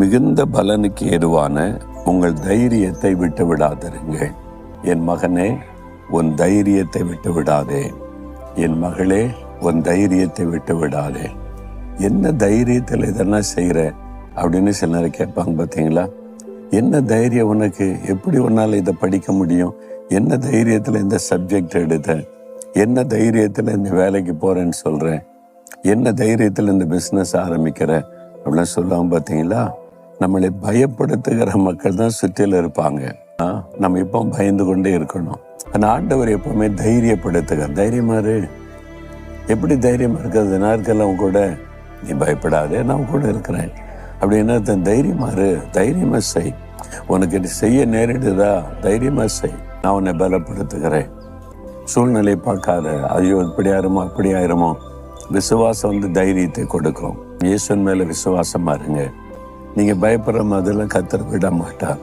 மிகுந்த பலனுக்கு ஏதுவான உங்கள் தைரியத்தை விட்டு விடாதிருங்கள். என் மகனே, உன் தைரியத்தை விட்டு விடாதே. என் மகளே, உன் தைரியத்தை விட்டு விடாதே. என்ன தைரியத்தில் இதெல்லாம் செய்கிற அப்படின்னு சில நேரம் கேட்பாங்க பார்த்தீங்களா? என்ன தைரியம் உனக்கு? எப்படி உன்னால் இதை படிக்க முடியும்? என்ன தைரியத்தில் இந்த சப்ஜெக்ட் எடுத்த? என்ன தைரியத்தில் இந்த வேலைக்கு போகிறேன்னு சொல்கிறேன்? என்ன தைரியத்தில் இந்த பிஸ்னஸ் ஆரம்பிக்கிற அப்படின்னு சொல்லுவாங்க பார்த்தீங்களா? நம்மளை பயப்படுத்துகிற மக்கள் தான் சுற்றில இருப்பாங்க. நம்ம இப்போ பயந்து கொண்டே இருக்கணும். அந்த ஆண்டவர் எப்பவுமே தைரியப்படுத்துகிறார். தைரியமாரு. எப்படி தைரியமா இருக்கிறது? நான் இருக்கெல்லாம் கூட, நீ பயப்படாதே, நான் கூட இருக்கிறேன் அப்படின்னா தைரியமாரு. தைரியமா செய். உனக்கு செய்ய நேரிடுதா? தைரியமா செய். நான் உன்னை பலப்படுத்துகிறேன். சூழ்நிலை பார்க்காத, ஐயோ இப்படி ஆயிருமோ அப்படி ஆயிருமோ. விசுவாசம் தைரியத்தை கொடுக்கும். இயேசுவின் மேல விசுவாசமா இருங்க. நீங்க பயப்படுற மாதிரிலாம் கர்த்தர் விட மாட்டார்.